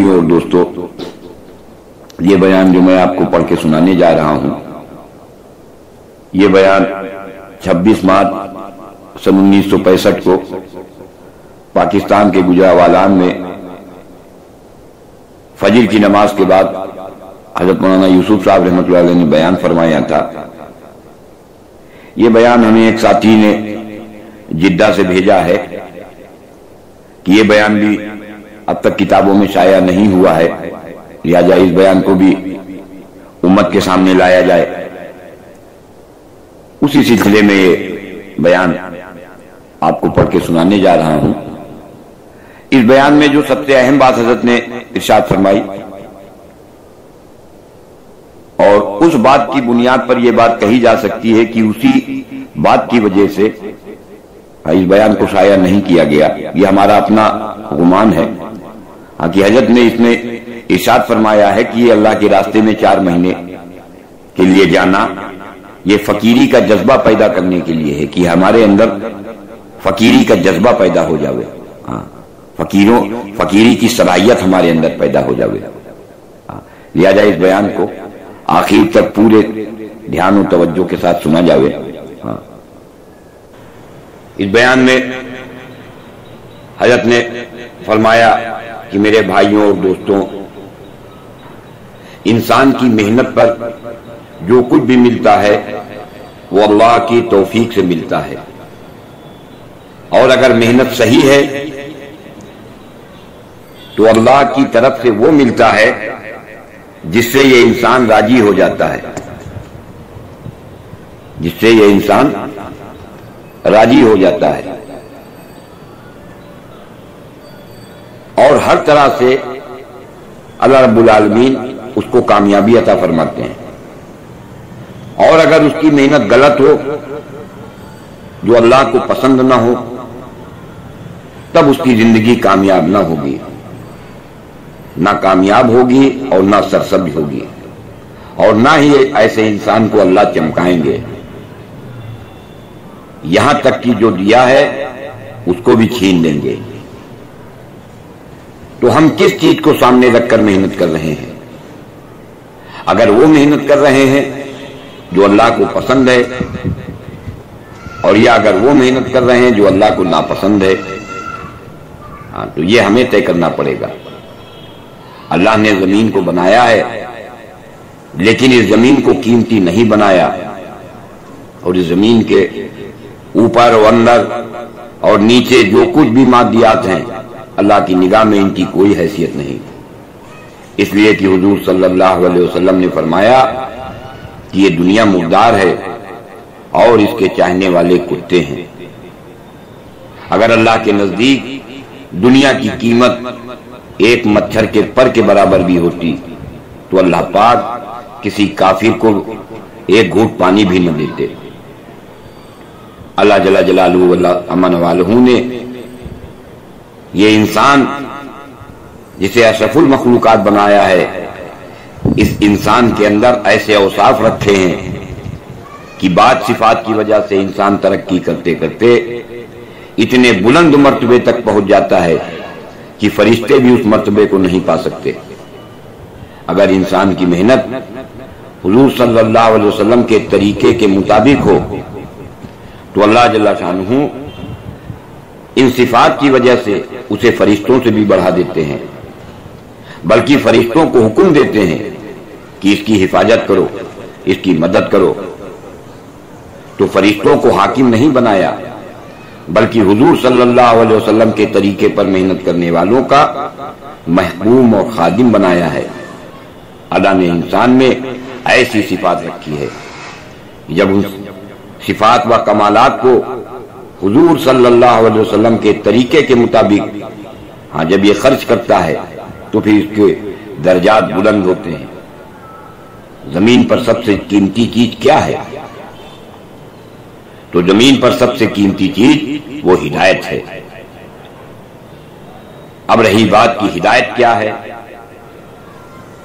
بھائیوں اور دوستوں، یہ بیان جو میں آپ کو پڑھ کے سنانے جا رہا ہوں، یہ بیان 26 مارچ سن 1965 کو پاکستان کے گجرانوالہ میں فجر کی نماز کے بعد حضرت مولانا یوسف صاحب رحمۃ اللہ علیہ نے بیان فرمایا تھا۔ یہ بیان ہمیں ایک ساتھی نے جدہ سے بھیجا ہے کہ یہ بیان بھی اب تک کتابوں میں شائع نہیں ہوا ہے، لہذا اس بیان کو بھی امت کے سامنے لایا جائے۔ اسی سلسلے میں یہ بیان آپ کو پڑھ کے سنانے جا رہا ہوں۔ اس بیان میں جو سب سے اہم بات حضرت نے ارشاد فرمائی، اور اس بات کی بنیاد پر یہ بات کہی جا سکتی ہے کہ اسی بات کی وجہ سے اس بیان کو شائع نہیں کیا گیا، یہ ہمارا اپنا گمان ہے کہ حضرت نے اس میں ارشاد فرمایا ہے کہ یہ اللہ کے راستے میں 4 مہینے کے لیے جانا، یہ فقیری کا جذبہ پیدا کرنے کے لیے ہے کہ ہمارے اندر فقیری کا جذبہ پیدا ہو جاوے، فقیری کی صلاحیت ہمارے اندر پیدا ہو جاوے۔ لہذا اس بیان کو آخر تک پورے دھیان و توجہ کے ساتھ سنا جاوے۔ اس بیان میں حضرت نے فرمایا کہ میرے بھائیوں اور دوستوں، انسان کی محنت پر جو کچھ بھی ملتا ہے وہ اللہ کی توفیق سے ملتا ہے، اور اگر محنت صحیح ہے تو اللہ کی طرف سے وہ ملتا ہے جس سے یہ انسان راضی ہو جاتا ہے، جس سے یہ انسان راضی ہو جاتا ہے، اور ہر طرح سے اللہ رب العالمین اس کو کامیابی عطا فرماتے ہیں۔ اور اگر اس کی محنت غلط ہو، جو اللہ کو پسند نہ ہو، تب اس کی زندگی کامیاب نہ ہوگی، نہ کامیاب ہوگی اور نہ سرسبز ہوگی، اور نہ ہی ایسے انسان کو اللہ چمکائیں گے، یہاں تک کہ جو دیا ہے اس کو بھی چھین لیں گے۔ تو ہم کس چیز کو سامنے رکھ کر محنت کر رہے ہیں؟ اگر وہ محنت کر رہے ہیں جو اللہ کو پسند ہے، اور یا اگر وہ محنت کر رہے ہیں جو اللہ کو ناپسند ہے، تو یہ ہمیں طے کرنا پڑے گا۔ اللہ نے زمین کو بنایا ہے، لیکن اس زمین کو قیمتی نہیں بنایا، اور اس زمین کے اوپر اور اندر اور نیچے جو کچھ بھی مادیات ہیں، اللہ کی نگاہ میں ان کی کوئی حیثیت نہیں، اس لیے کہ حضور صلی اللہ علیہ وسلم نے فرمایا کہ یہ دنیا مردار ہے اور اس کے چاہنے والے کتے ہیں۔ اگر اللہ کے نزدیک دنیا کی قیمت ایک مچھر کے پر کے برابر بھی ہوتی تو اللہ پاک کسی کافر کو ایک گھونٹ پانی بھی نہ دیتے۔ اللہ جل جلالہ اللہ امن والہ نے یہ انسان جسے اشرف المخلوقات بنایا ہے، اس انسان کے اندر ایسے اوصاف رکھے ہیں کہ بعض صفات کی وجہ سے انسان ترقی کرتے کرتے اتنے بلند مرتبے تک پہنچ جاتا ہے کہ فرشتے بھی اس مرتبے کو نہیں پا سکتے۔ اگر انسان کی محنت حضور صلی اللہ علیہ وسلم کے طریقے کے مطابق ہو تو اللہ جل شانہ ان صفات کی وجہ سے اسے فرشتوں سے بھی بڑھا دیتے ہیں، بلکہ فرشتوں کو حکم دیتے ہیں کہ اس کی حفاظت کرو، اس کی مدد کرو۔ تو فرشتوں کو حاکم نہیں بنایا، بلکہ حضور صلی اللہ علیہ وسلم کے طریقے پر محنت کرنے والوں کا محکوم اور خادم بنایا ہے۔ اللہ نے انسان میں ایسی صفات رکھی ہے، جب ان صفات و کمالات کو حضور صلی اللہ علیہ وسلم کے طریقے کے مطابق جب یہ خرچ کرتا ہے تو پھر اس کے درجات بلند ہوتے ہیں۔ زمین پر سب سے قیمتی چیز کیا ہے؟ تو زمین پر سب سے قیمتی چیز وہ ہدایت ہے۔ اب رہی بات کی ہدایت کیا ہے،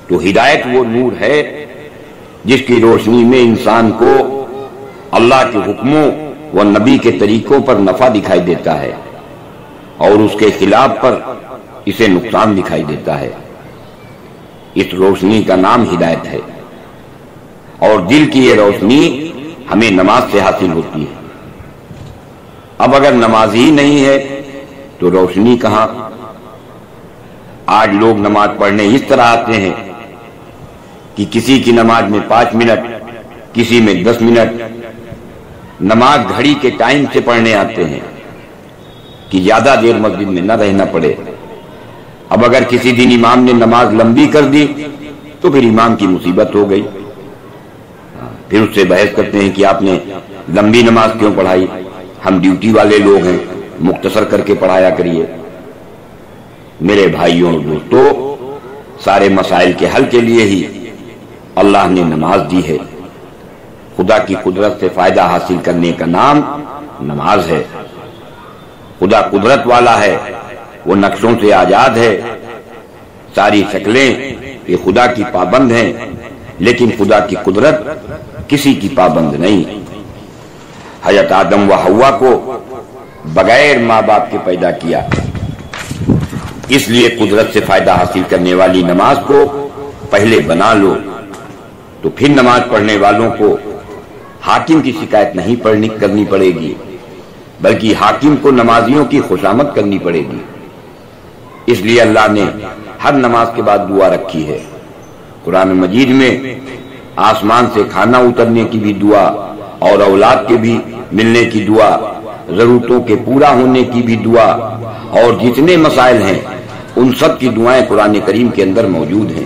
تو ہدایت وہ نور ہے جس کی روشنی میں انسان کو اللہ کے حکموں و نبی کے طریقوں پر نفع دکھائی دیتا ہے، اور اس کے خلاف پر اسے نقصان دکھائی دیتا ہے۔ اس روشنی کا نام ہدایت ہے، اور دل کی یہ روشنی ہمیں نماز سے حاصل ہوتی ہے۔ اب اگر نماز ہی نہیں ہے تو روشنی کہاں؟ آج لوگ نماز پڑھنے اس طرح آتے ہیں کہ کسی کی نماز میں 5 منٹ، کسی میں 10 منٹ، نماز گھڑی کے ٹائم سے پڑھنے آتے ہیں کہ زیادہ دیر مسجد میں نہ رہنا پڑے۔ اب اگر کسی دن امام نے نماز لمبی کر دی تو پھر امام کی مصیبت ہو گئی، پھر اس سے بحث کرتے ہیں کہ آپ نے لمبی نماز کیوں پڑھائی، ہم ڈیوٹی والے لوگ ہیں، مختصر کر کے پڑھایا کریے۔ میرے بھائیوں اور دوستو، سارے مسائل کے حل کے لیے ہی اللہ نے نماز دی ہے۔ خدا کی قدرت سے فائدہ حاصل کرنے کا نام نماز ہے۔ خدا قدرت والا ہے، وہ نقشوں سے آزاد ہے، ساری شکلیں یہ خدا کی پابند ہیں، لیکن خدا کی قدرت کسی کی پابند نہیں۔ حضرت آدم و حوا کو بغیر ماں باپ کے پیدا کیا، اس لیے قدرت سے فائدہ حاصل کرنے والی نماز کو پہلے بنا لو، تو پھر نماز پڑھنے والوں کو حاکم کی شکایت نہیں کرنی پڑے گی، بلکہ حاکم کو نمازیوں کی خوشامد کرنی پڑے گی۔ اس لیے اللہ نے ہر نماز کے بعد دعا رکھی ہے۔ قرآن مجید میں آسمان سے کھانا اترنے کی بھی دعا، اور اولاد کے بھی ملنے کی دعا، ضرورتوں کے پورا ہونے کی بھی دعا، اور جتنے مسائل ہیں ان سب کی دعائیں قرآن کریم کے اندر موجود ہیں۔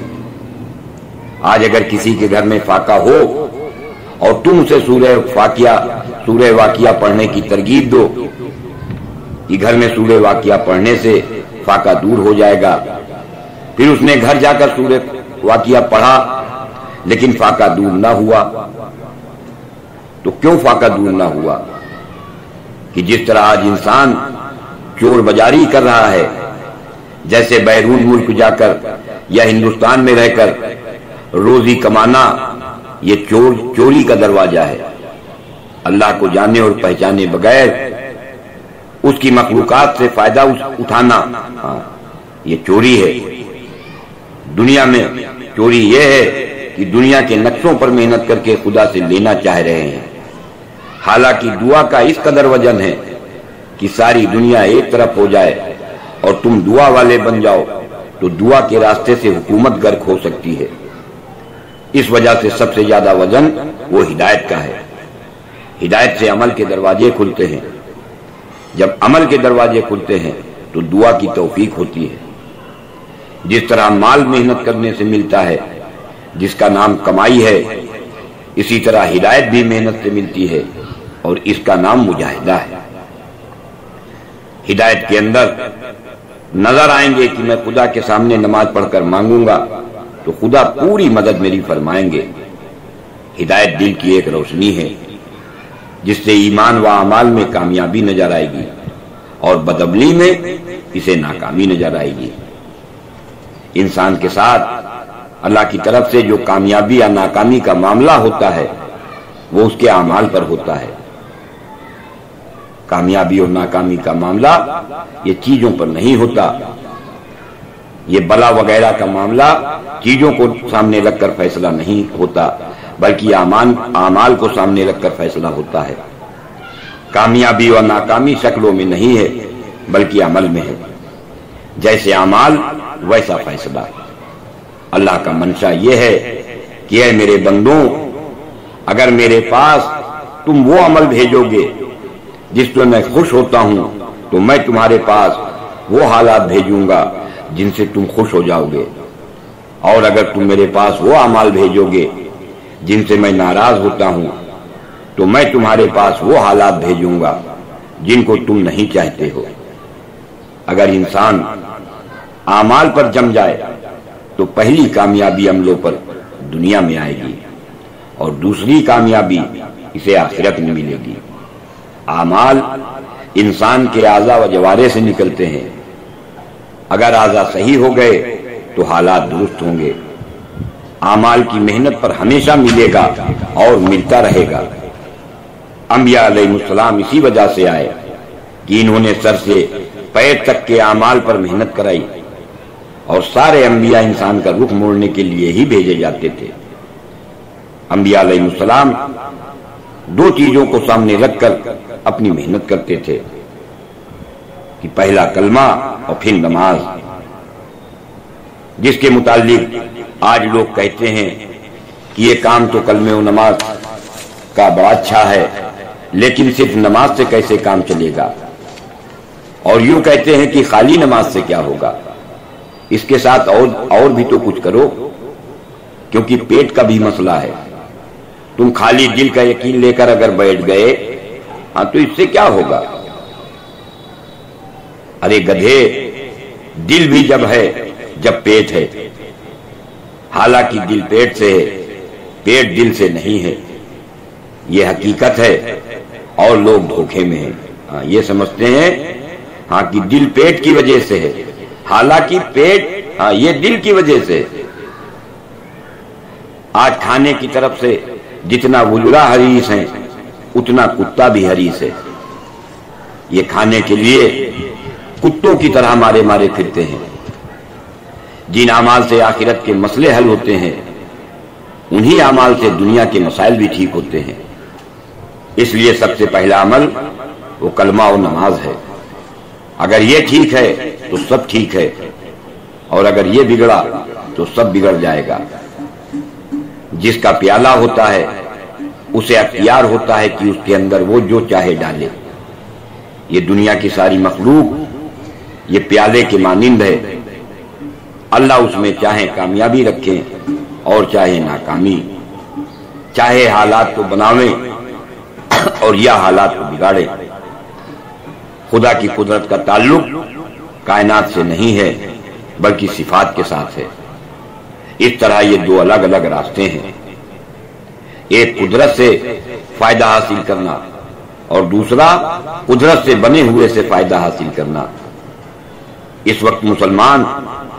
آج اگر کسی کے گھر میں فاقہ ہو اور تم اسے سورہ واقعہ پڑھنے کی ترغیب دو کہ گھر میں سورہ واقعہ پڑھنے سے فاقہ دور ہو جائے گا، پھر اس نے گھر جا کر سورہ واقعہ پڑھا لیکن فاقہ دور نہ ہوا، تو کیوں فاقہ دور نہ ہوا؟ کہ جس طرح آج انسان چور بازاری کر رہا ہے، جیسے بیرون ملک جا کر یا ہندوستان میں رہ کر روزی کمانا یہ چوری کا دروازہ ہے۔ اللہ کو جانے اور پہچانے بغیر اس کی مخلوقات سے فائدہ اٹھانا، یہ چوری ہے۔ دنیا میں چوری یہ ہے کہ دنیا کے نقشوں پر محنت کر کے خدا سے لینا چاہ رہے ہیں، حالانکہ دعا کا اس قدر وزن ہے کہ ساری دنیا ایک طرف ہو جائے اور تم دعا والے بن جاؤ تو دعا کے راستے سے حکومت غرق ہو سکتی ہے۔ اس وجہ سے سب سے زیادہ وزن وہ ہدایت کا ہے۔ ہدایت سے عمل کے دروازے کھلتے ہیں، جب عمل کے دروازے کھلتے ہیں تو دعا کی توفیق ہوتی ہے۔ جس طرح مال محنت کرنے سے ملتا ہے جس کا نام کمائی ہے، اسی طرح ہدایت بھی محنت سے ملتی ہے اور اس کا نام مجاہدہ ہے۔ ہدایت کے اندر نظر آئیں گے کہ میں خدا کے سامنے نماز پڑھ کر مانگوں گا تو خدا پوری مدد میری فرمائیں گے۔ ہدایت دل کی ایک روشنی ہے جس سے ایمان و اعمال میں کامیابی نظر آئے گی اور بدعملی میں اسے ناکامی نظر آئے گی۔ انسان کے ساتھ اللہ کی طرف سے جو کامیابی یا ناکامی کا معاملہ ہوتا ہے وہ اس کے اعمال پر ہوتا ہے۔ کامیابی اور ناکامی کا معاملہ یہ چیزوں پر نہیں ہوتا، یہ بلا وغیرہ کا معاملہ چیزوں کو سامنے رکھ کر فیصلہ نہیں ہوتا، بلکہ اعمال کو سامنے رکھ کر فیصلہ ہوتا ہے۔ کامیابی اور ناکامی شکلوں میں نہیں ہے بلکہ عمل میں ہے، جیسے اعمال ویسا فیصلہ۔ اللہ کا منشا یہ ہے کہ اے میرے بندوں، اگر میرے پاس تم وہ عمل بھیجو گے جس پر میں خوش ہوتا ہوں تو میں تمہارے پاس وہ حالات بھیجوں گا جن سے تم خوش ہو جاؤ گے، اور اگر تم میرے پاس وہ اعمال بھیجو گے جن سے میں ناراض ہوتا ہوں تو میں تمہارے پاس وہ حالات بھیجوں گا جن کو تم نہیں چاہتے ہو۔ اگر انسان اعمال پر جم جائے تو پہلی کامیابی عملوں پر دنیا میں آئے گی اور دوسری کامیابی اسے آخرت میں ملے گی۔ اعمال انسان کے اعضاء و جوارے سے نکلتے ہیں، اگر اعضاء صحیح ہو گئے تو حالات درست ہوں گے۔ اعمال کی محنت پر ہمیشہ ملے گا اور ملتا رہے گا۔ انبیاء علیہ السلام اسی وجہ سے آئے کہ انہوں نے سر سے پیر تک کے اعمال پر محنت کرائی۔ اور سارے انبیاء انسان کا رخ موڑنے کے لیے ہی بھیجے جاتے تھے۔ انبیاء علیہ السلام دو چیزوں کو سامنے رکھ کر اپنی محنت کرتے تھے کہ پہلا کلمہ اور پھر نماز، جس کے متعلق آج لوگ کہتے ہیں کہ یہ کام تو کلمے و نماز کا بڑا اچھا ہے، لیکن صرف نماز سے کیسے کام چلے گا، اور یوں کہتے ہیں کہ خالی نماز سے کیا ہوگا، اس کے ساتھ اور بھی تو کچھ کرو، کیونکہ پیٹ کا بھی مسئلہ ہے۔ تم خالی دل کا یقین لے کر اگر بیٹھ گئے ہاں تو اس سے کیا ہوگا؟ ارے گدھے، دل بھی جب ہے جب پیٹ ہے، حالانکہ دل پیٹ سے ہے، پیٹ دل سے نہیں ہے، یہ حقیقت ہے، اور لوگ دھوکے میں ہیں۔ ہاں یہ سمجھتے ہیں ہاں کہ دل پیٹ کی وجہ سے ہے، حالانکہ پیٹ ہاں یہ دل کی وجہ سے ہے۔ آج کھانے کی طرف سے جتنا وجرا حریص ہیں اتنا کتا بھی حریص ہے۔ یہ کھانے کے لیے کتوں کی طرح مارے مارے پھرتے ہیں۔ جن اعمال سے آخرت کے مسئلے حل ہوتے ہیں انہی اعمال سے دنیا کے مسائل بھی ٹھیک ہوتے ہیں۔ اس لیے سب سے پہلا عمل وہ کلمہ و نماز ہے۔ اگر یہ ٹھیک ہے تو سب ٹھیک ہے، اور اگر یہ بگڑا تو سب بگڑ جائے گا۔ جس کا پیالہ ہوتا ہے اسے اختیار ہوتا ہے کہ اس کے اندر وہ جو چاہے ڈالے۔ یہ دنیا کی ساری مخلوق یہ پیالے کے مانند ہے، اللہ اس میں چاہے کامیابی رکھیں اور چاہے ناکامی، چاہے حالات کو بناویں اور یا حالات کو بگاڑے۔ خدا کی قدرت کا تعلق کائنات سے نہیں ہے بلکہ صفات کے ساتھ ہے۔ اس طرح یہ دو الگ الگ راستے ہیں، ایک قدرت سے فائدہ حاصل کرنا اور دوسرا قدرت سے بنے ہوئے سے فائدہ حاصل کرنا۔ اس وقت مسلمان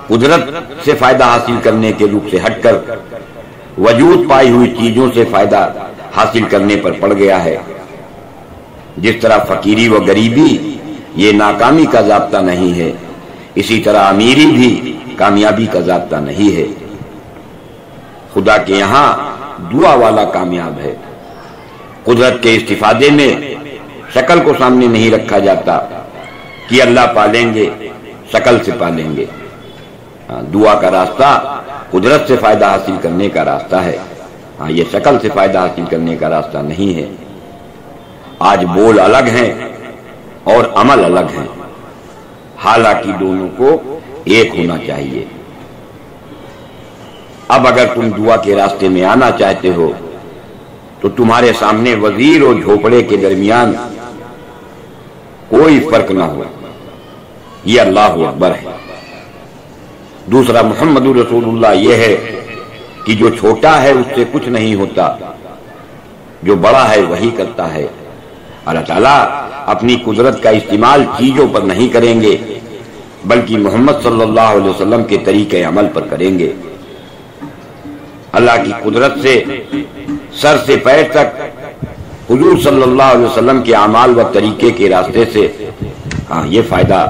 قدرت سے فائدہ حاصل کرنے کے روپ سے ہٹ کر وجود پائی ہوئی چیزوں سے فائدہ حاصل کرنے پر پڑ گیا ہے۔ جس طرح فقیری و غریبی یہ ناکامی کا ضابطہ نہیں ہے، اسی طرح امیری بھی کامیابی کا ضابطہ نہیں ہے۔ خدا کے یہاں دعا والا کامیاب ہے۔ قدرت کے استفادے میں شکل کو سامنے نہیں رکھا جاتا کہ اللہ پالیں گے، شکل سے پالیں گے۔ دعا کا راستہ قدرت سے فائدہ حاصل کرنے کا راستہ ہے، ہاں یہ شکل سے فائدہ حاصل کرنے کا راستہ نہیں ہے۔ آج بول الگ ہیں اور عمل الگ ہیں، حالانکہ دونوں کو ایک ہونا چاہیے۔ اب اگر تم دعا کے راستے میں آنا چاہتے ہو تو تمہارے سامنے وزیر اور جھوپڑے کے درمیان کوئی فرق نہ ہو، یہ اللہ اکبر ہے۔ دوسرا محمد رسول اللہ یہ ہے کہ جو چھوٹا ہے اس سے کچھ نہیں ہوتا، جو بڑا ہے وہی کرتا ہے۔ اللہ تعالیٰ اپنی قدرت کا استعمال چیزوں پر نہیں کریں گے بلکہ محمد صلی اللہ علیہ وسلم کے طریقے عمل پر کریں گے۔ اللہ کی قدرت سے سر سے پیر تک حضور صلی اللہ علیہ وسلم کے اعمال و طریقے کے راستے سے ہاں یہ فائدہ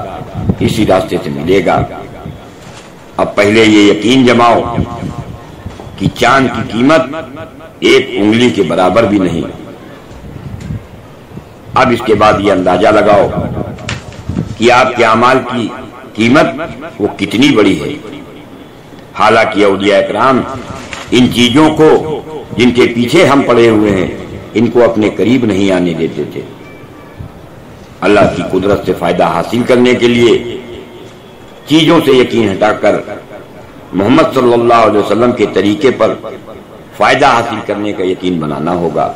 اسی راستے سے ملے گا۔ اب پہلے یہ یقین جماؤ کہ چاند کی قیمت ایک انگلی کے برابر بھی نہیں۔ اب اس کے بعد یہ اندازہ لگاؤ کہ آپ کے اعمال کی قیمت وہ کتنی بڑی ہے۔ حالانکہ اولیاء اکرام ان چیزوں کو جن کے پیچھے ہم پڑے ہوئے ہیں ان کو اپنے قریب نہیں آنے دیتے تھے۔ اللہ کی قدرت سے فائدہ حاصل کرنے کے لیے چیزوں سے یقین ہٹا کر محمد صلی اللہ علیہ وسلم کے طریقے پر فائدہ حاصل کرنے کا یقین بنانا ہوگا۔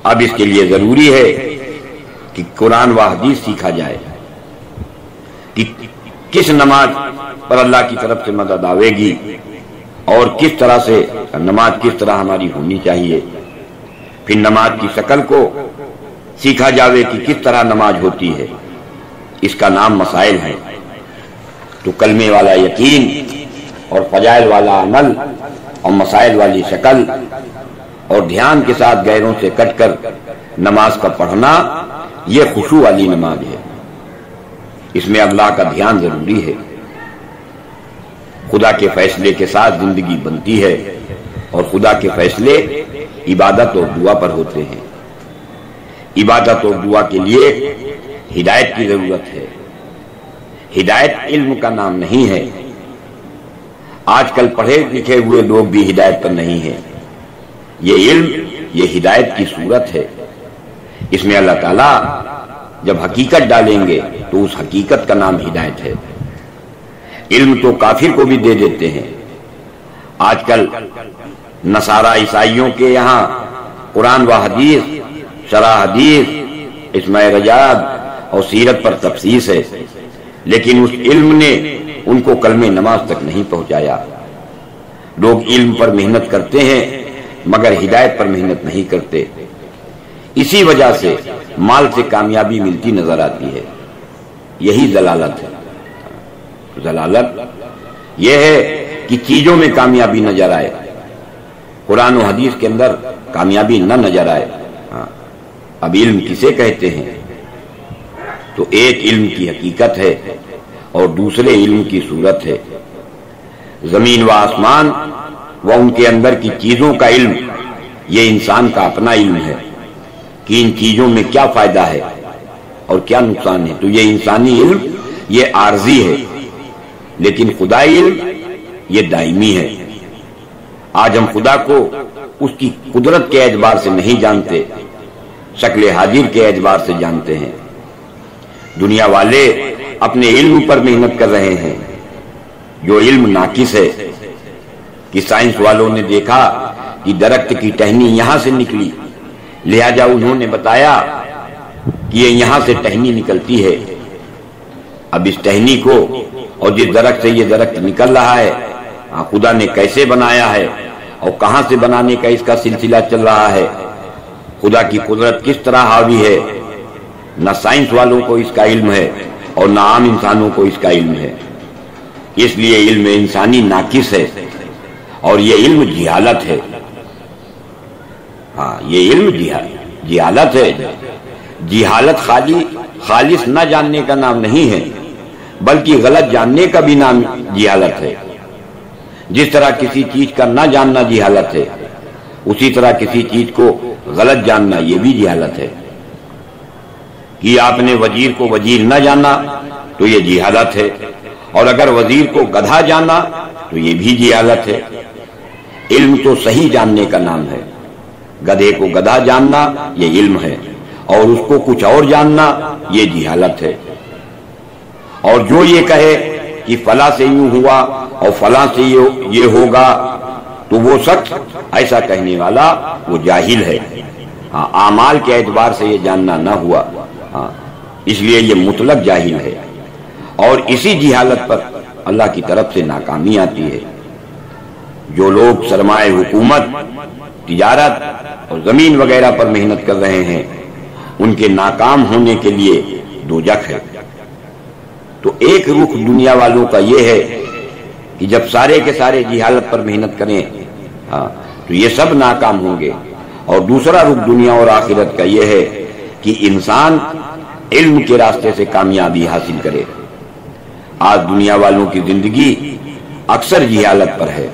اب اس کے لیے ضروری ہے کہ قرآن و حدیث سیکھا جائے کہ کس نماز پر اللہ کی طرف سے مدد آئے گی اور کس طرح سے نماز کس طرح ہماری ہونی چاہیے۔ پھر نماز کی شکل کو سیکھا جاوے کہ کس طرح نماز ہوتی ہے، اس کا نام مسائل ہے۔ تو کلمے والا یقین اور فضائل والا عمل اور مسائل والی شکل اور دھیان کے ساتھ غیروں سے کٹ کر نماز کا پڑھنا یہ خشوع والی نماز ہے۔ اس میں اللہ کا دھیان ضروری ہے۔ خدا کے فیصلے کے ساتھ زندگی بنتی ہے اور خدا کے فیصلے عبادت اور دعا پر ہوتے ہیں۔ عبادت اور دعا کے لیے ہدایت کی ضرورت ہے۔ ہدایت علم کا نام نہیں ہے۔ آج کل پڑھے لکھے ہوئے لوگ بھی ہدایت پر نہیں ہیں۔ یہ علم، یہ ہدایت کی صورت ہے۔ اس میں اللہ تعالیٰ جب حقیقت ڈالیں گے تو اس حقیقت کا نام ہدایت ہے۔ علم تو کافر کو بھی دے دیتے ہیں۔ آج کل نصارہ عیسائیوں کے یہاں قرآن و حدیث، شرح حدیث، اسماء رجاد اور سیرت پر تفصیص ہے، لیکن اس علم نے ان کو کلمہ نماز تک نہیں پہنچایا۔ لوگ علم پر محنت کرتے ہیں مگر ہدایت پر محنت نہیں کرتے۔ اسی وجہ سے مال سے کامیابی ملتی نظر آتی ہے۔ یہی ضلالت ہے۔ ضلالت یہ ہے کہ چیزوں میں کامیابی نظر آئے، قرآن و حدیث کے اندر کامیابی نہ نظر آئے۔ اب علم کسے کہتے ہیں؟ تو ایک علم کی حقیقت ہے اور دوسرے علم کی صورت ہے۔ زمین و آسمان و ان کے اندر کی چیزوں کا علم یہ انسان کا اپنا علم ہے کہ ان چیزوں میں کیا فائدہ ہے اور کیا نقصان ہے۔ تو یہ انسانی علم یہ عارضی ہے، لیکن خدائی علم یہ دائمی ہے۔ آج ہم خدا کو اس کی قدرت کے اعتبار سے نہیں جانتے، شکل حاضر کے اعتبار سے جانتے ہیں۔ دنیا والے اپنے علم پر محنت کر رہے ہیں جو علم ناقص ہے، کہ سائنس والوں نے دیکھا کہ درخت کی ٹہنی یہاں سے نکلی، لہذا انہوں نے بتایا کہ یہ یہاں سے ٹہنی نکلتی ہے۔ اب اس ٹہنی کو اور جس درخت سے یہ درخت نکل رہا ہے خدا نے کیسے بنایا ہے اور کہاں سے بنانے کا اس کا سلسلہ چل رہا ہے، خدا کی قدرت کس طرح حاوی ہے، نہ سائنس والوں کو اس کا علم ہے اور نہ عام انسانوں کو اس کا علم ہے۔ اس لیے علم انسانی ناقص ہے اور یہ علم جہالت ہے۔ یہ علم جہالت ہے۔ جہالت خالص نہ جاننے کا نام نہیں ہے، بلکہ غلط جاننے کا بھی نام جہالت ہے۔ جس طرح کسی چیز کا نہ جاننا جہالت ہے، اسی طرح کسی چیز کو غلط جاننا یہ بھی جہالت ہے۔ کہ آپ نے وزیر کو وزیر نہ جانا تو یہ جہالت ہے، اور اگر وزیر کو گدھا جانا تو یہ بھی جہالت ہے۔ علم تو صحیح جاننے کا نام ہے۔ گدھے کو گدھا جاننا یہ علم ہے، اور اس کو کچھ اور جاننا یہ جہالت ہے۔ اور جو یہ کہے کہ فلاں سے یوں ہوا اور فلاں سے یہ ہوگا تو وہ شخص ایسا کہنے والا وہ جاہل ہے۔ اعمال کے اعتبار سے یہ جاننا نہ ہوا، اس لیے یہ مطلق جاہل ہے، اور اسی جہالت پر اللہ کی طرف سے ناکامی آتی ہے۔ جو لوگ سرمایہ حکومت، تجارت اور زمین وغیرہ پر محنت کر رہے ہیں ان کے ناکام ہونے کے لیے دوزخ ہے۔ تو ایک رخ دنیا والوں کا یہ ہے کہ جب سارے کے سارے جہالت پر محنت کریں تو یہ سب ناکام ہوں گے، اور دوسرا رخ دنیا اور آخرت کا یہ ہے کہ انسان علم کے راستے سے کامیابی حاصل کرے۔ آج دنیا والوں کی زندگی اکثر جہالت پر ہے۔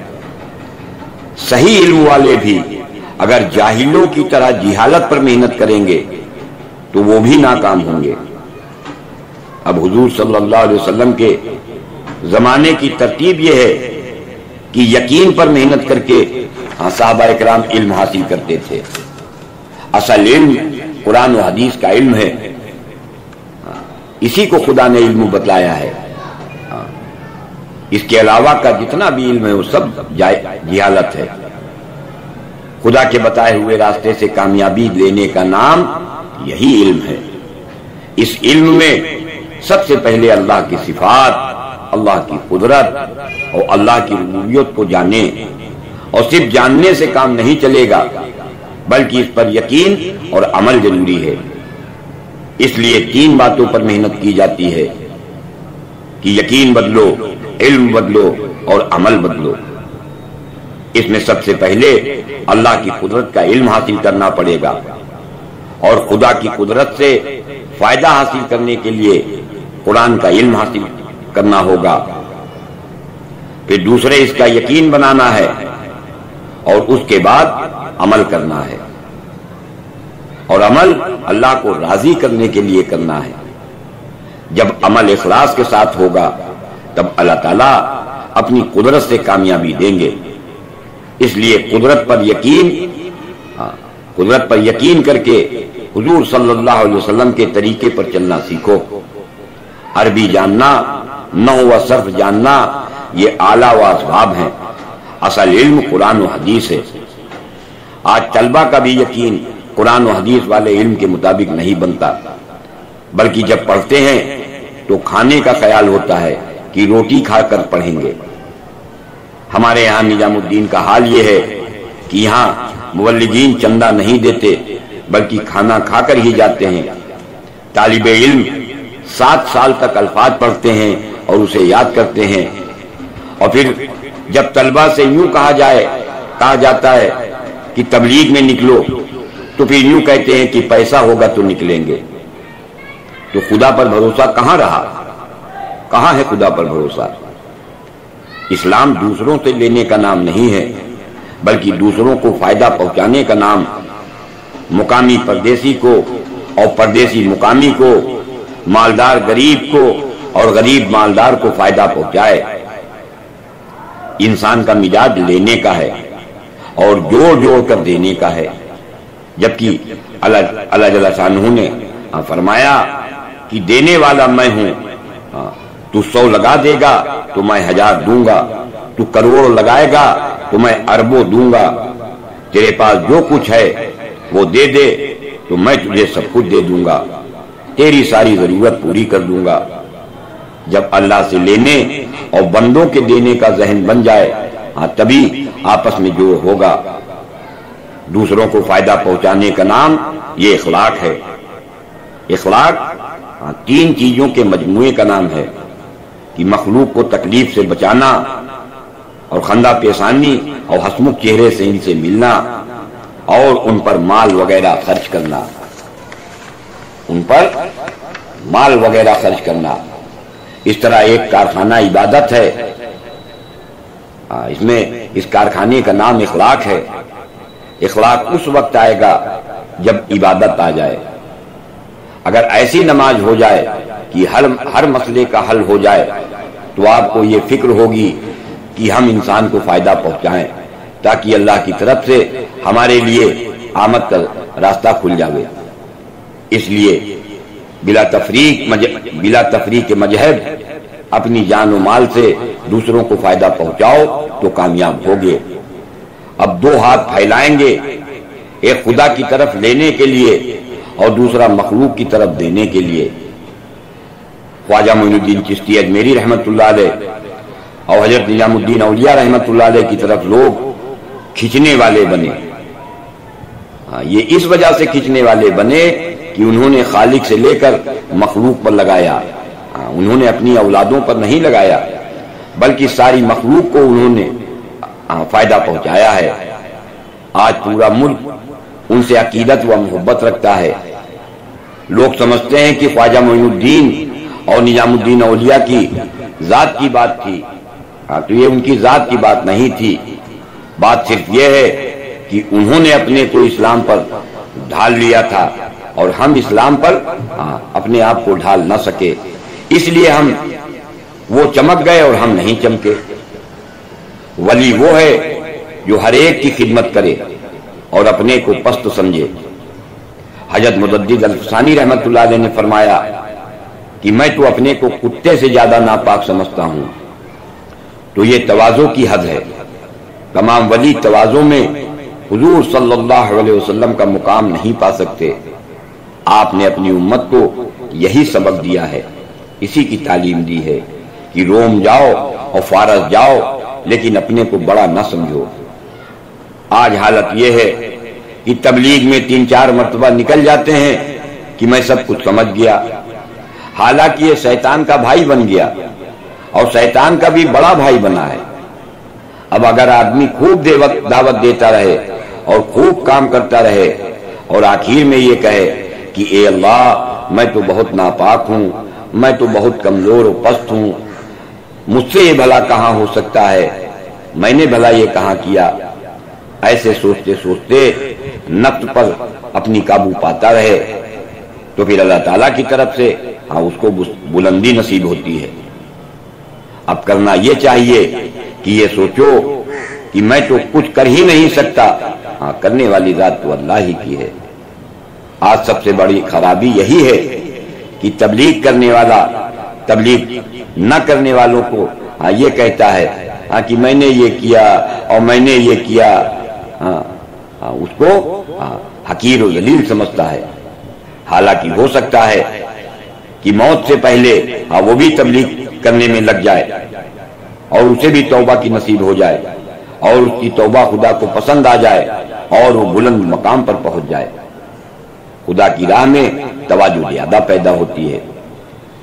صحیح علم والے بھی اگر جاہلوں کی طرح جہالت پر محنت کریں گے تو وہ بھی ناکام ہوں گے۔ اب حضور صلی اللہ علیہ وسلم کے زمانے کی ترتیب یہ ہے کہ یقین پر محنت کر کے صحابہ اکرام علم حاصل کرتے تھے۔ اصل علم قرآن و حدیث کا علم ہے، اسی کو خدا نے علم بتلایا ہے۔ اس کے علاوہ کا جتنا بھی علم ہے وہ سب جہالت ہے۔ خدا کے بتائے ہوئے راستے سے کامیابی لینے کا نام یہی علم ہے۔ اس علم میں سب سے پہلے اللہ کی صفات، اللہ کی قدرت اور اللہ کی ربوبیت کو جانیں، اور صرف جاننے سے کام نہیں چلے گا بلکہ اس پر یقین اور عمل ضروری ہے۔ اس لیے 3 باتوں پر محنت کی جاتی ہے کہ یقین بدلو، علم بدلو اور عمل بدلو۔ اس میں سب سے پہلے اللہ کی قدرت کا علم حاصل کرنا پڑے گا، اور خدا کی قدرت سے فائدہ حاصل کرنے کے لیے قرآن کا علم حاصل کرنا ہوگا۔ پھر دوسرے اس کا یقین بنانا ہے اور اس کے بعد عمل کرنا ہے، اور عمل اللہ کو راضی کرنے کے لیے کرنا ہے۔ جب عمل اخلاص کے ساتھ ہوگا تب اللہ تعالیٰ اپنی قدرت سے کامیابی دیں گے۔ اس لیے قدرت پر یقین کر کے حضور صلی اللہ علیہ وسلم کے طریقے پر چلنا سیکھو۔ عربی جاننا، نحو و صرف جاننا، یہ آلہ و اسباب ہیں، اصل علم قرآن و حدیث ہے۔ آج طلبہ کا بھی یقین قرآن و حدیث والے علم کے مطابق نہیں بنتا، بلکہ جب پڑھتے ہیں تو کھانے کا خیال ہوتا ہے کہ روٹی کھا کر پڑھیں گے۔ ہمارے یہاں نظام الدین کا حال یہ ہے کہ یہاں مبلغین چندہ نہیں دیتے بلکہ کھانا کھا کر ہی جاتے ہیں۔ طالب علم 7 سال تک الفاظ پڑھتے ہیں اور اسے یاد کرتے ہیں، اور پھر جب طلبہ سے یوں کہا جاتا ہے کہ تبلیغ میں نکلو تو پھر یوں کہتے ہیں کہ پیسہ ہوگا تو نکلیں گے۔ تو خدا پر بھروسہ کہاں رہا؟ کہاں ہے خدا پر بھروسہ؟ اسلام دوسروں سے لینے کا نام نہیں ہے، بلکہ دوسروں کو فائدہ پہنچانے کا نام۔ مقامی پردیسی کو اور پردیسی مقامی کو، مالدار غریب کو اور غریب مالدار کو فائدہ پہنچائے۔ انسان کا مزاج لینے کا ہے اور جوڑ جوڑ کر دینے کا ہے، جبکہ اللہ جل شانہ نے فرمایا کہ دینے والا میں ہوں، تو 100 لگا دے گا تو میں 1000 دوں گا، تو کروڑ لگائے گا تو میں اربوں دوں گا، تیرے پاس جو کچھ ہے وہ دے دے تو میں تجھے سب کچھ دے دوں گا، تیری ساری ضرورت پوری کر دوں گا۔ جب اللہ سے لینے اور بندوں کے دینے کا ذہن بن جائے تبھی آپس میں جوڑ ہوگا۔ دوسروں کو فائدہ پہنچانے کا نام یہ اخلاق ہے۔ اخلاق 3 چیزوں کے مجموعے کا نام ہے کہ مخلوق کو تکلیف سے بچانا اور خندہ پیشانی اور ہسمکھ چہرے سے ان سے ملنا اور ان پر مال وغیرہ خرچ کرنا، اس طرح ایک کارخانہ عبادت ہے، اس کارخانے کا نام اخلاق ہے۔ اخلاق اس وقت آئے گا جب عبادت آ جائے۔ اگر ایسی نماز ہو جائے کہ ہر مسئلے کا حل ہو جائے تو آپ کو یہ فکر ہوگی کہ ہم انسان کو فائدہ پہنچائیں تاکہ اللہ کی طرف سے ہمارے لیے آمد کا راستہ کھل جائے۔ اس لیے بلا تفریق مذہب اپنی جان و مال سے دوسروں کو فائدہ پہنچاؤ تو کامیاب ہوگے۔ اب 2 ہاتھ پھیلائیں گے، ایک خدا کی طرف لینے کے لیے اور دوسرا مخلوق کی طرف دینے کے لیے۔ خواجہ معین الدین چشتی اجمیری رحمت اللہ علیہ اور حضرت نظام الدین اولیاء رحمت اللہ علیہ کی طرف لوگ کھینچنے والے بنے۔ یہ اس وجہ سے کھینچنے والے بنے کہ انہوں نے خالق سے لے کر مخلوق پر لگایا، انہوں نے اپنی اولادوں پر نہیں لگایا بلکہ ساری مخلوق کو انہوں نے فائدہ پہنچایا ہے۔ آج پورا ملک ان سے عقیدت و محبت رکھتا ہے۔ لوگ سمجھتے ہیں کہ خواجہ معین الدین اور نظام الدین اولیاء کی ذات کی بات تھی، تو یہ ان کی ذات کی بات نہیں تھی۔ بات صرف یہ ہے کہ انہوں نے اپنے کو اسلام پر ڈھال لیا تھا اور ہم اسلام پر اپنے آپ کو ڈھال نہ سکے، اس لیے ہم وہ چمک گئے اور ہم نہیں چمکے۔ ولی وہ ہے جو ہر ایک کی خدمت کرے اور اپنے کو پست سمجھے۔ حضرت مجدد الفسانی رحمت اللہ علیہ نے فرمایا کہ میں تو اپنے کو کتے سے زیادہ ناپاک سمجھتا ہوں۔ تو یہ تواضع کی حد ہے۔ تمام ولی تواضع میں حضور صلی اللہ علیہ وسلم کا مقام نہیں پا سکتے۔ آپ نے اپنی امت کو یہی سبق دیا ہے، اسی کی تعلیم دی ہے کہ روم جاؤ اور فارس جاؤ لیکن اپنے کو بڑا نہ سمجھو۔ آج حالت یہ ہے کہ تبلیغ میں 3-4 مرتبہ نکل جاتے ہیں کہ میں سب کچھ سمجھ گیا، حالانکہ یہ شیطان کا بھائی بن گیا اور شیطان کا بھی بڑا بھائی بنا ہے۔ اب اگر آدمی خوب دعوت دیتا رہے اور خوب کام کرتا رہے اور آخر میں یہ کہے کہ اے اللہ میں تو بہت ناپاک ہوں، میں تو بہت کمزور و پست ہوں، مجھ سے یہ بھلا کہاں ہو سکتا ہے، میں نے بھلا یہ کہاں کیا، ایسے سوچتے سوچتے نفس پر اپنی قابو پاتا رہے تو پھر اللہ تعالیٰ کی طرف سے اس کو بلندی نصیب ہوتی ہے۔ اب کرنا یہ چاہیے کہ یہ سوچو کہ میں تو کچھ کر ہی نہیں سکتا، کرنے والی ذات تو اللہ ہی کی ہے۔ آج سب سے بڑی خرابی یہی ہے کہ تبلیغ کرنے والا تبلیغ نہ کرنے والوں کو یہ کہتا ہے کہ میں نے یہ کیا اور میں نے یہ کیا، اس کو حقیر و ذلیل سمجھتا ہے۔ حالانکہ ہو سکتا ہے کہ موت سے پہلے وہ بھی تبلیغ کرنے میں لگ جائے اور اسے بھی توبہ کی نصیب ہو جائے اور اس کی توبہ خدا کو پسند آ جائے اور وہ بلند مقام پر پہنچ جائے۔ خدا کی راہ میں توجہ زیادہ پیدا ہوتی ہے،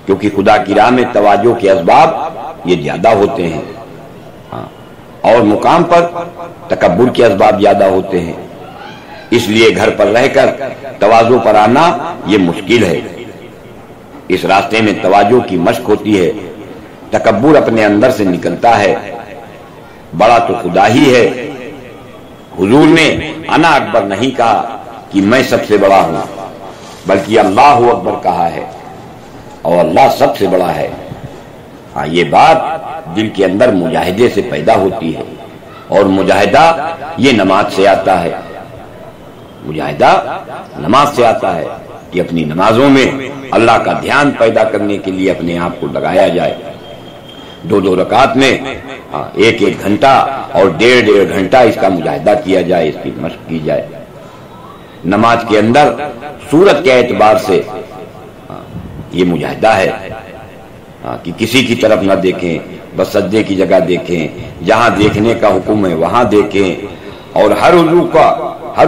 کیونکہ خدا کی راہ میں توجہ کے اسباب یہ زیادہ ہوتے ہیں، اور مقام پر تکبر کے اسباب زیادہ ہوتے ہیں۔ اس لیے گھر پر رہ کر تواضع پر آنا یہ مشکل ہے۔ اس راستے میں توجہ کی مشق ہوتی ہے، تکبر اپنے اندر سے نکلتا ہے۔ بڑا تو خدا ہی ہے۔ حضور نے انا اکبر نہیں کہا کہ میں سب سے بڑا ہوں، بلکہ اللہ اکبر کہا ہے، اور اللہ سب سے بڑا ہے۔ یہ بات دل کے اندر مجاہدے سے پیدا ہوتی ہے، اور مجاہدہ یہ نماز سے آتا ہے۔ مجاہدہ نماز سے آتا ہے کہ اپنی نمازوں میں اللہ کا دھیان پیدا کرنے کے لیے اپنے آپ کو لگایا جائے۔ دو دو رکعت میں ایک ایک گھنٹہ اور ڈیڑھ گھنٹہ اس کا مجاہدہ کیا جائے، اس کی مشق کی جائے۔ نماز کے اندر صورت کے اعتبار سے یہ مجاہدہ ہے کہ کسی کی طرف نہ دیکھیں، بس سجدے کی جگہ دیکھیں، جہاں دیکھنے کا حکم ہے وہاں دیکھیں، اور ہر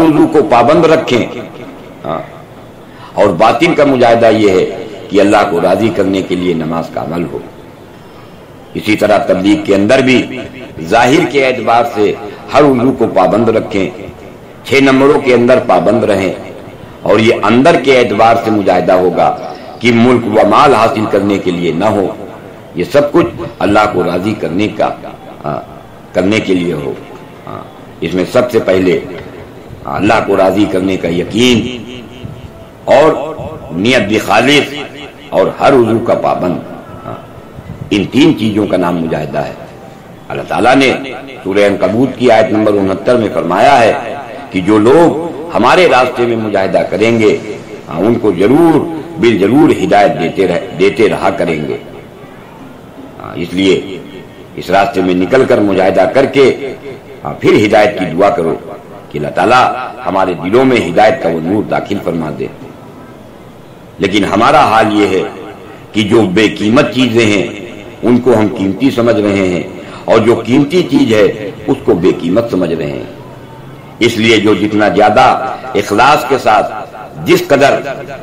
عضو کو پابند رکھیں۔ اور باطن کا مجاہدہ یہ ہے کہ اللہ کو راضی کرنے کے لیے نماز کا عمل ہو۔ اسی طرح تبلیغ کے اندر بھی ظاہر کے اعتبار سے ہر عضو کو پابند رکھیں، 6 نمبروں کے اندر پابند رہیں، اور یہ اندر کے اعتبار سے مجاہدہ ہوگا کہ ملک و مال حاصل کرنے کے لیے نہ ہو، یہ سب کچھ اللہ کو راضی کرنے کے لیے ہو۔ اس میں سب سے پہلے اللہ کو راضی کرنے کا یقین اور نیت بھی خالص اور ہر عضو کا پابند، ان 3 چیزوں کا نام مجاہدہ ہے۔ اللہ تعالیٰ نے سورہ عنکبوت کی آیت نمبر 69 میں فرمایا ہے کہ جو لوگ ہمارے راستے میں مجاہدہ کریں گے ان کو بالضرور ہدایت دیتے رہا کریں گے۔ اس لیے اس راستے میں نکل کر مجاہدہ کر کے پھر ہدایت کی دعا کرو کہ اللہ تعالیٰ ہمارے دلوں میں ہدایت کا وہ نور داخل فرما دے۔ لیکن ہمارا حال یہ ہے کہ جو بے قیمت چیزیں ہیں ان کو ہم قیمتی سمجھ رہے ہیں، اور جو قیمتی چیز ہے اس کو بے قیمت سمجھ رہے ہیں۔ اس لیے جو جتنا زیادہ اخلاص کے ساتھ جس قدر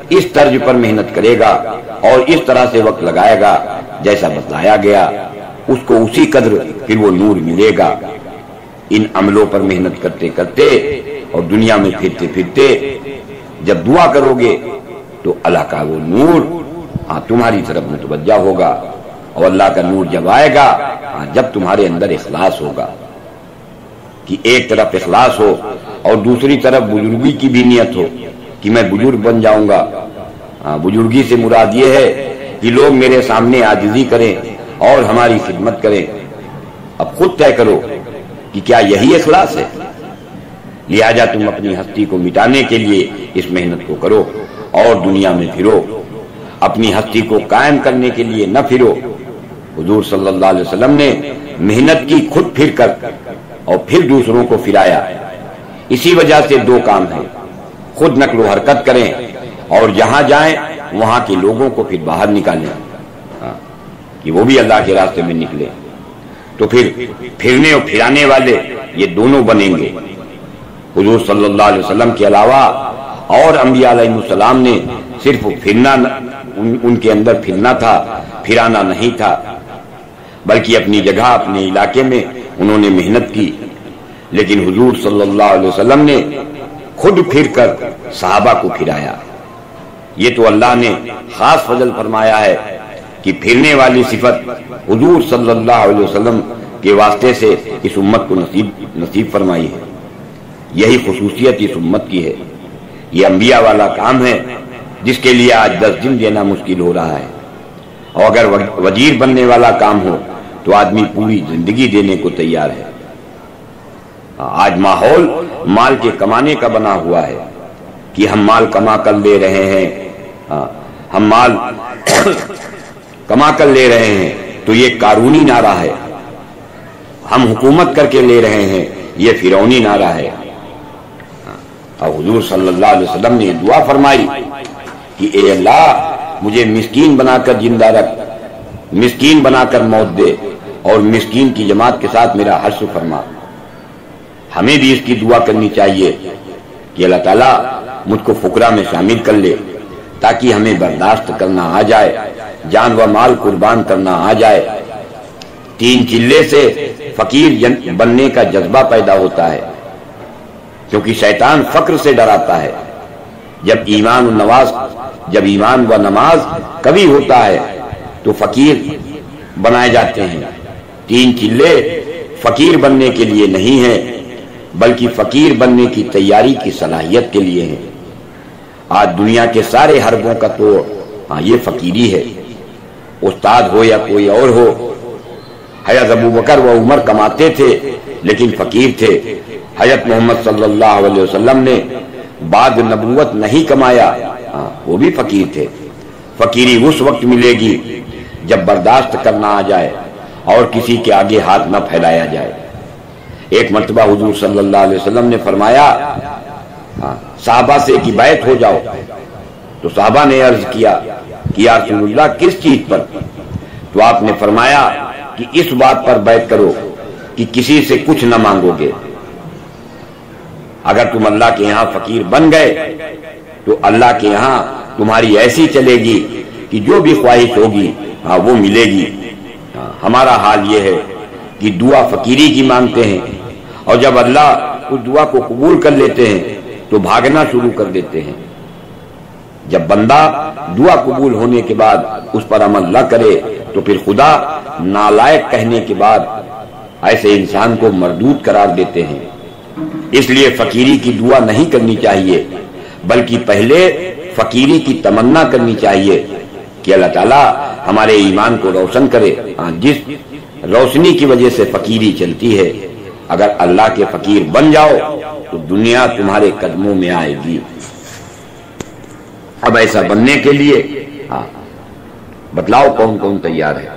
اس طرز پر محنت کرے گا اور اس طرح سے وقت لگائے گا جیسا بتلایا گیا، اس کو اسی قدر پھر وہ نور ملے گا۔ ان عملوں پر محنت کرتے کرتے اور دنیا میں پھرتے پھرتے جب دعا کرو گے تو اللہ کا وہ نور تمہاری طرف متوجہ ہوگا، اور اللہ کا نور جب آئے گا جب تمہارے اندر اخلاص ہوگا، کہ ایک طرف اخلاص ہو اور دوسری طرف بزرگی کی بھی نیت ہو کہ میں بزرگ بن جاؤں گا۔ بزرگی سے مراد یہ ہے کہ لوگ میرے سامنے عاجزی کریں اور ہماری خدمت کریں۔ اب خود طے کرو کہ کیا یہی اخلاص ہے؟ لہذا تم اپنی ہستی کو مٹانے کے لیے اس محنت کو کرو اور دنیا میں پھرو، اپنی ہستی کو قائم کرنے کے لیے نہ پھرو۔ حضور صلی اللہ علیہ وسلم نے محنت کی خود پھر کر اور پھر دوسروں کو پھرایا۔ اسی وجہ سے 2 کام ہیں، خود نقل و حرکت کریں اور جہاں جائیں وہاں کے لوگوں کو پھر باہر نکالیں کہ وہ بھی اللہ کے راستے میں نکلے، تو پھر پھرنے اور پھرانے والے یہ دونوں بنیں گے۔ حضور صلی اللہ علیہ وسلم کے علاوہ اور انبیاء علیہ السلام نے صرف پھرنا، ان کے اندر پھرنا تھا، پھرانا نہیں تھا، بلکہ اپنی جگہ اپنے علاقے میں انہوں نے محنت کی۔ لیکن حضور صلی اللہ علیہ وسلم نے خود پھر کر صحابہ کو پھرایا۔ یہ تو اللہ نے خاص فضل فرمایا ہے کہ پھرنے والی صفت حضور صلی اللہ علیہ وسلم کے واسطے سے اس امت کو نصیب فرمائی ہے. یہی خصوصیت اس امت کی ہے. یہ انبیاء والا کام ہے جس کے لیے آج 10 دن دینا مشکل ہو رہا ہے، اور اگر وزیر بننے والا کام ہو تو آدمی پوری زندگی دینے کو تیار ہے. آج ماحول مال کے کمانے کا بنا ہوا ہے کہ ہم مال کما کر لے رہے ہیں، ہم مال کما کر لے رہے ہیں تو یہ قارونی نعرہ ہے. ہم حکومت کر کے لے رہے ہیں، یہ فرعونی نعرہ ہے. اور حضور صلی اللہ علیہ وسلم نے دعا فرمائی کہ اے اللہ مجھے مسکین بنا کر زندہ رکھ، مسکین بنا کر موت دے، اور مسکین کی جماعت کے ساتھ میرا حشر فرما. ہمیں بھی اس کی دعا کرنی چاہیے کہ اللہ تعالیٰ مجھ کو فقراء میں شامل کر لے، تاکہ ہمیں برداشت کرنا آ جائے، جان و مال قربان کرنا آ جائے. 3 چلے سے فقیر بننے کا جذبہ پیدا ہوتا ہے، کیونکہ شیطان فقر سے ڈراتا ہے. جب ایمان و نماز کبھی ہوتا ہے تو فقیر بنائے جاتے ہیں. 3 چلے فقیر بننے کے لیے نہیں ہیں، بلکہ فقیر بننے کی تیاری کی صلاحیت کے لیے ہیں. آج دنیا کے سارے حربوں کا تو یہ فقیری ہے. استاد ہو یا کوئی اور ہو، حضرت ابوبکر و عمر کماتے تھے لیکن فقیر تھے. حضرت محمد صلی اللہ علیہ وسلم نے بعد نبوت نہیں کمایا، وہ بھی فقیر تھے. فقیری اس وقت ملے گی جب برداشت کرنا آ جائے اور کسی کے آگے ہاتھ نہ پھیلایا جائے. ایک مرتبہ حضور صلی اللہ علیہ وسلم نے فرمایا صحابہ سے کہ بیعت ہو جاؤ. تو صحابہ نے عرض کیا کہ یا رسول اللہ کس چیز پر؟ تو آپ نے فرمایا کہ اس بات پر بیعت کرو کہ کسی سے کچھ نہ مانگو گے. اگر تم اللہ کے یہاں فقیر بن گئے تو اللہ کے یہاں تمہاری ایسی چلے گی کہ جو بھی خواہش ہوگی وہ ملے گی. ہمارا حال یہ ہے کہ دعا فقیری کی مانگتے ہیں، اور جب اللہ اس دعا کو قبول کر لیتے ہیں تو بھاگنا شروع کر دیتے ہیں. جب بندہ دعا قبول ہونے کے بعد اس پر عمل نہ کرے تو پھر خدا نالائق کہنے کے بعد ایسے انسان کو مردود قرار دیتے ہیں. اس لیے فقیری کی دعا نہیں کرنی چاہیے، بلکہ پہلے فقیری کی تمنا کرنی چاہیے کہ اللہ تعالیٰ ہمارے ایمان کو روشن کرے. جس روشنی کی وجہ سے فقیری چلتی ہے، اگر اللہ کے فقیر بن جاؤ تو دنیا تمہارے قدموں میں آئے گی. اب ایسا بننے کے لیے بتلاؤ کون کون تیار ہے؟